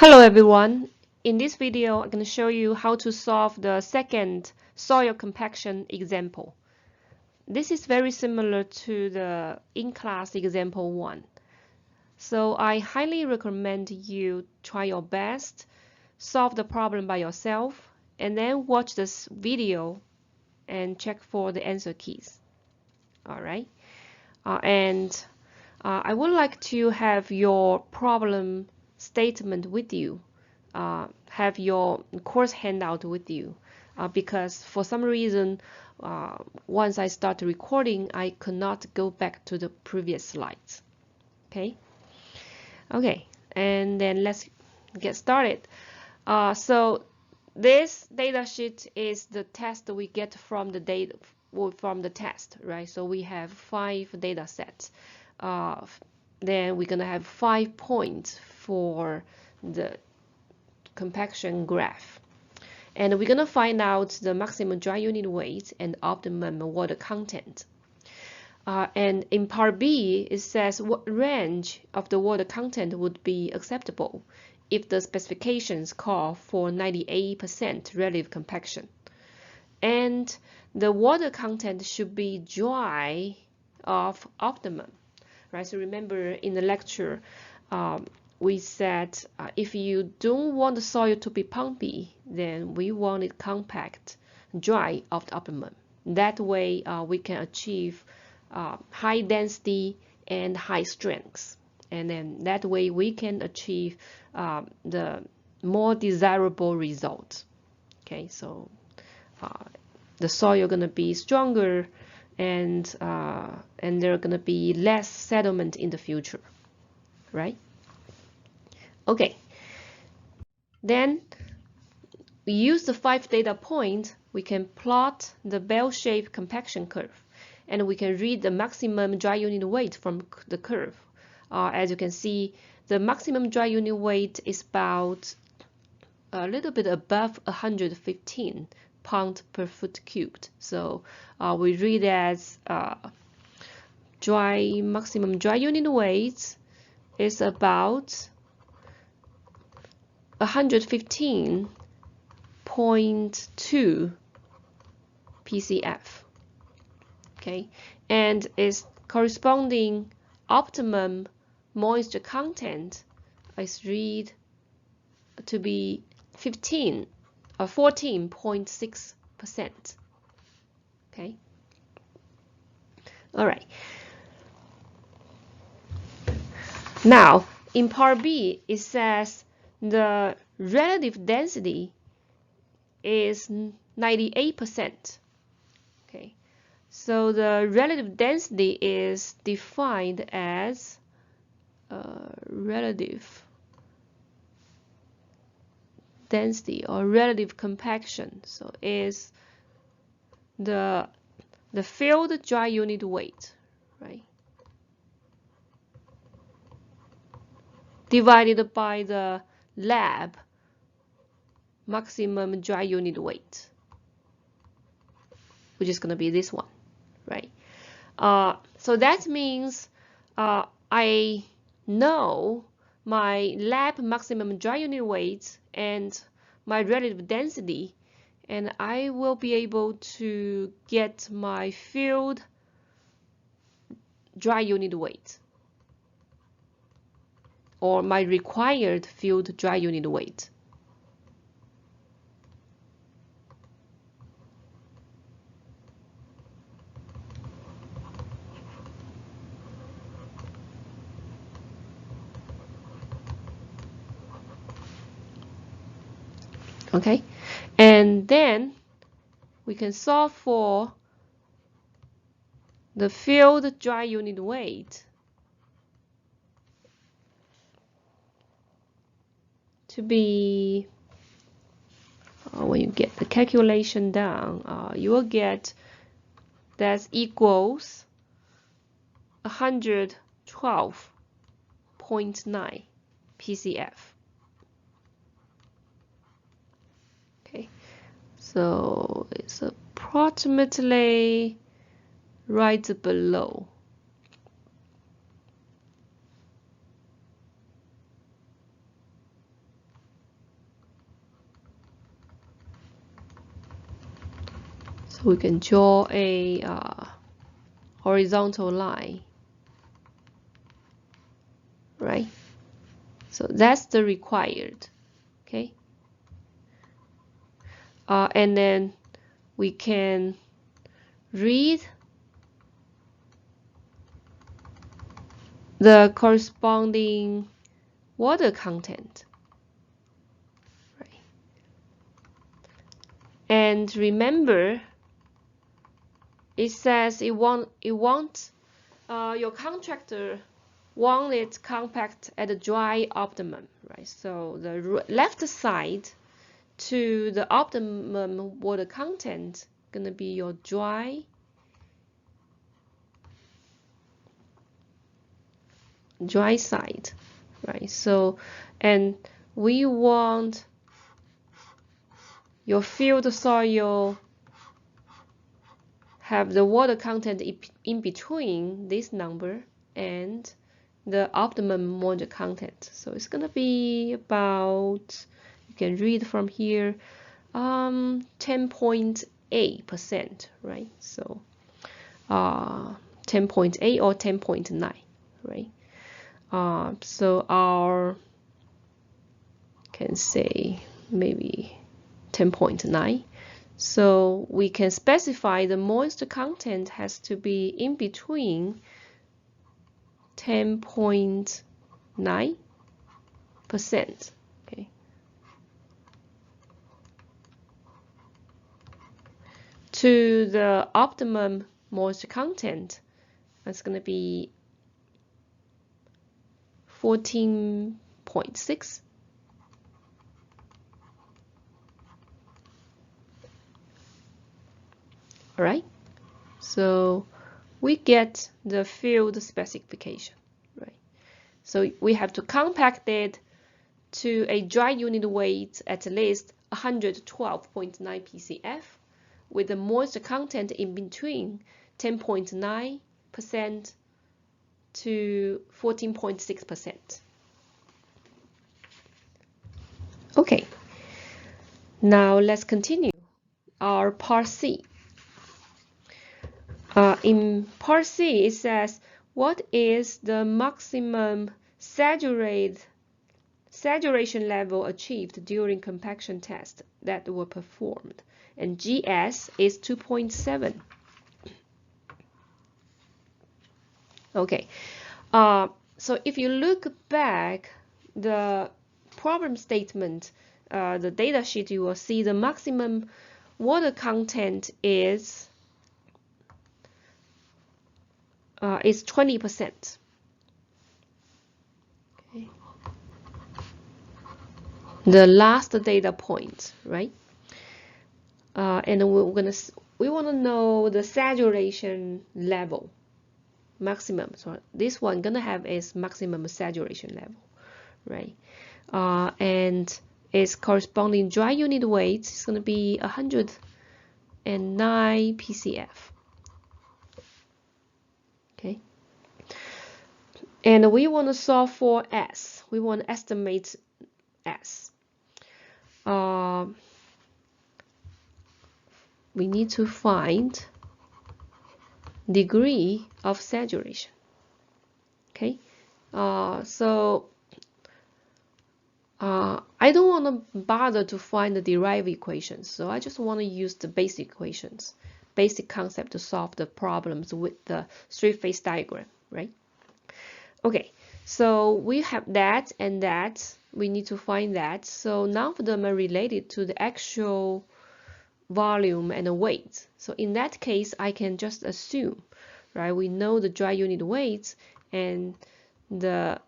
Hello everyone. In this video, I'm going to show you how to solve the second soil compaction example. This is very similar to the in-class example 1. So I highly recommend you try your best, solve the problem by yourself, and then watch this video and check for the answer keys. Alright? I would like to have your problem statement with you. Have your course handout with you because for some reason once I start recording I could not go back to the previous slides. Okay, and then let's get started. So this data sheet is the test we get from the test, right? So we have 5 data sets. Then we're gonna have 5 points for the compaction graph, and we're gonna find out the maximum dry unit weight and optimum water content. And in part B, it says what range of the water content would be acceptable if the specifications call for 98% relative compaction. And the water content should be dry of optimum, right? So remember in the lecture, we said if you don't want the soil to be pumpy, then we want it compact, dry of the optimum. That way we can achieve high density and high strength. And then that way we can achieve the more desirable result. Okay, so the soil gonna be stronger and there are gonna be less settlement in the future, right? Okay, then we use the 5 data points. We can plot the bell-shaped compaction curve, and we can read the maximum dry unit weight from the curve. As you can see, the maximum dry unit weight is about a little bit above 115 pounds per foot cubed. So we read as maximum dry unit weight is about 115.2 PCF. Okay, and its corresponding optimum moisture content is read to be 14.6%. Okay, all right. Now in part B, it says the relative density is 98%. Okay, so the relative density is defined as relative density or relative compaction. So is the field dry unit weight, right, divided by the lab maximum dry unit weight, which is going to be this one, right? So that means I know my lab maximum dry unit weight and my relative density, and I will be able to get my field dry unit weight or my required field dry unit weight. Okay, and then we can solve for the field dry unit weight to be when you get the calculation down, you will get that equals 112.9 PCF. Okay, so it's approximately right below. So we can draw a horizontal line, right? So that's the required, okay? And then we can read the corresponding water content, right? And remember, it says your contractor want it compact at the dry optimum, right? So the left side to the optimum water content gonna be your dry side, right? So, and we want your field soil have the water content in between this number and the optimum water content. So it's gonna be about, you can read from here, 10.8%, right? So 10.8 or 10.9, right? So our, can say maybe 10.9. So we can specify the moisture content has to be in between 10.9%, okay, to the optimum moisture content. That's going to be 14.6. All right, so we get the field specification, right? So we have to compact it to a dry unit weight at least 112.9 PCF with the moisture content in between 10.9% to 14.6%. Okay, now let's continue our part C. In part C, it says, what is the maximum saturation level achieved during compaction tests that were performed? And GS is 2.7. Okay, so if you look back the problem statement, the data sheet, you will see the maximum water content is 20%. Okay. The last data point, right? And we want to know the saturation level, maximum. So this one gonna have its maximum saturation level, right? And its corresponding dry unit weight is gonna be 109 PCF. Okay. And we want to solve for S. We want to estimate S. We need to find degree of saturation. Okay. So I don't want to bother to find the derived equations. So I just want to use the basic equations, basic concept to solve the problems with the three-phase diagram, right? Okay, so we have that and that. We need to find that. So none of them are related to the actual volume and the weight. So in that case, I can just assume, right? We know the dry unit weight, and the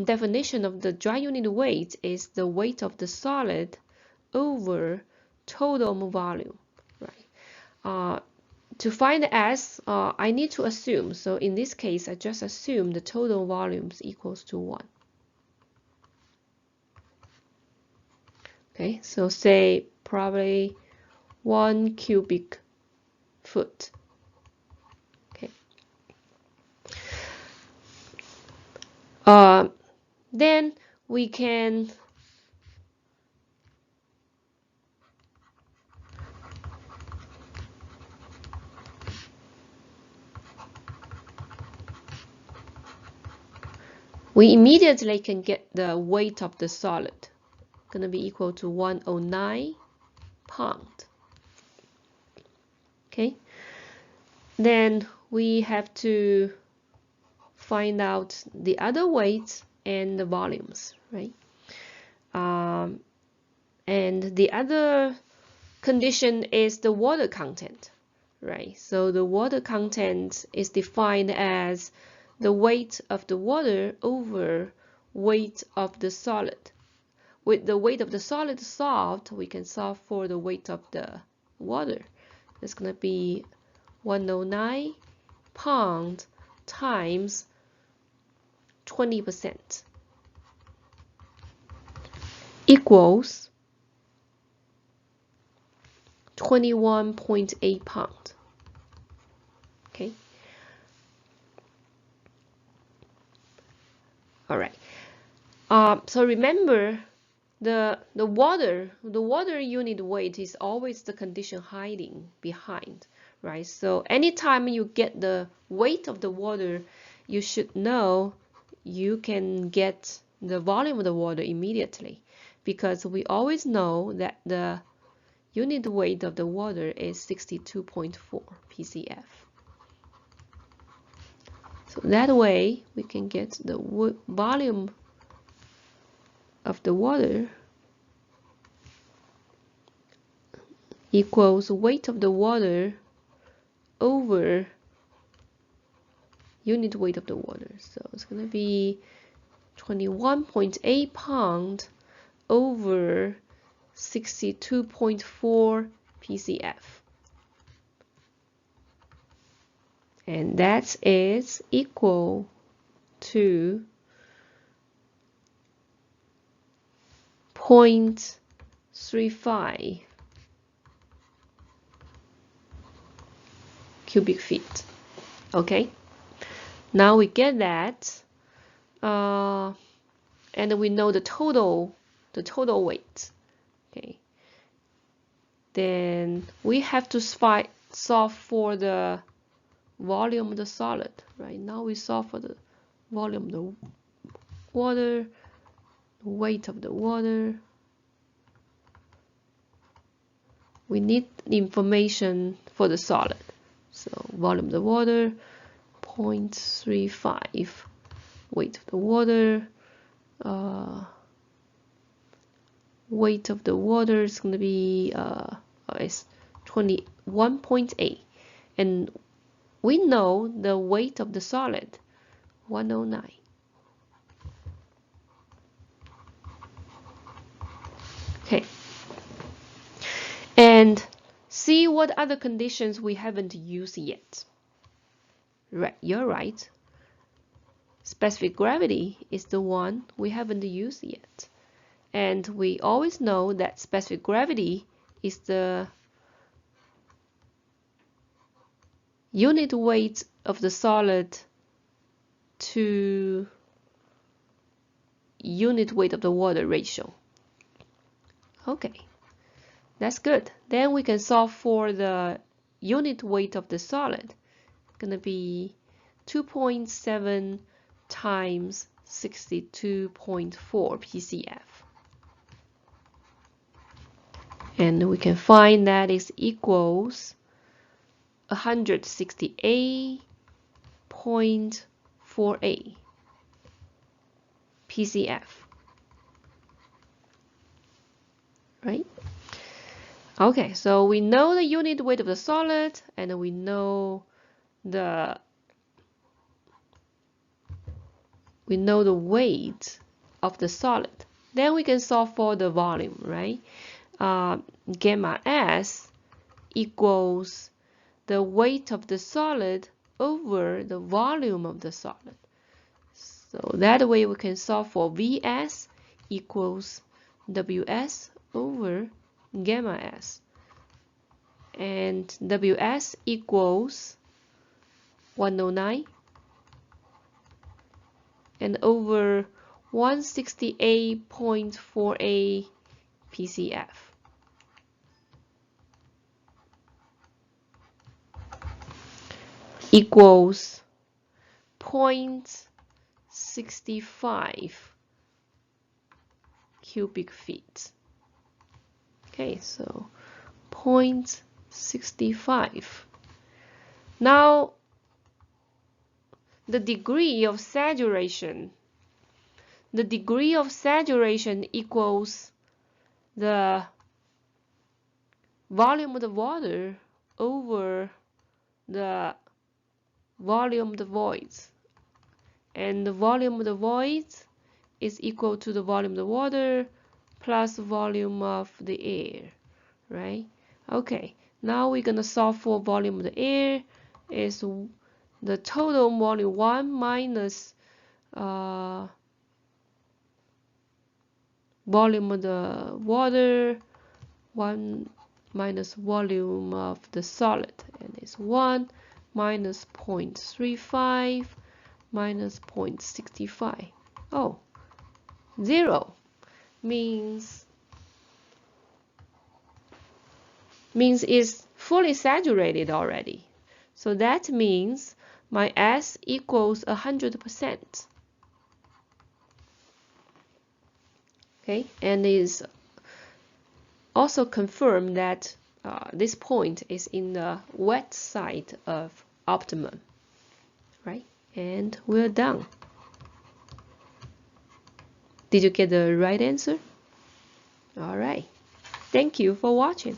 definition of the dry unit weight is the weight of the solid over total volume, right? To find S, I need to assume. So in this case, I just assume the total volumes equals to 1. Okay, so say probably 1 cubic foot. Okay. Then we can we immediately can get the weight of the solid. Gonna be equal to 109 pound. Okay. Then we have to find out the other weights and the volumes, right? And the other condition is the water content, right? So the water content is defined as the weight of the water over weight of the solid. With the weight of the solid solved, we can solve for the weight of the water. It's going to be 109 pound times 20% equals 21.8 pound. Okay. All right. So remember, the water unit weight is always the condition hiding behind, right? So anytime you get the weight of the water, you should know you can get the volume of the water immediately, because we always know that the unit weight of the water is 62.4 PCF. So that way we can get the volume of the water equals weight of the water over unit weight of the water. So it's going to be 21.8 pound over 62.4 PCF. And that is equal to 0.35 cubic feet. Okay, now we get that, and we know the total weight. Okay, then we have to solve for the volume of the solid. Right now we solve for the volume of the water, the weight of the water. We need the information for the solid. So volume of the water, 0.35. Weight of the water, weight of the water is going to be is 21.8, and we know the weight of the solid, 109. Okay, and see what other conditions we haven't used yet. Right, you're right. Specific gravity is the one we haven't used yet. And we always know that specific gravity is the unit weight of the solid to unit weight of the water ratio. Okay, that's good. Then we can solve for the unit weight of the solid. It's gonna be 2.7 times 62.4 PCF. And we can find that is equals 168.48 PCF. Right? Okay, so we know the unit weight of the solid, and we know the weight of the solid. Then we can solve for the volume, right? Gamma S equals the weight of the solid over the volume of the solid. So that way we can solve for Vs equals Ws over gamma S. And Ws equals 109 and over 168.48 PCF. Equals 0.6 0.65 cubic feet. Okay, so 0.65. Now, the degree of saturation. The degree of saturation equals the volume of the water over the volume of the voids. And the volume of the voids is equal to the volume of the water plus volume of the air, right? Okay, now we're gonna solve for volume of the air. Is the total volume 1 minus volume of the water, 1 minus volume of the solid, and it's 1 minus 0.35 minus 0.65. Oh, 0 means it's fully saturated already. So that means my S equals 100%. Okay, and is also confirmed that this point is in the wet side of optimum, right? And we're done. Did you get the right answer? All right. Thank you for watching.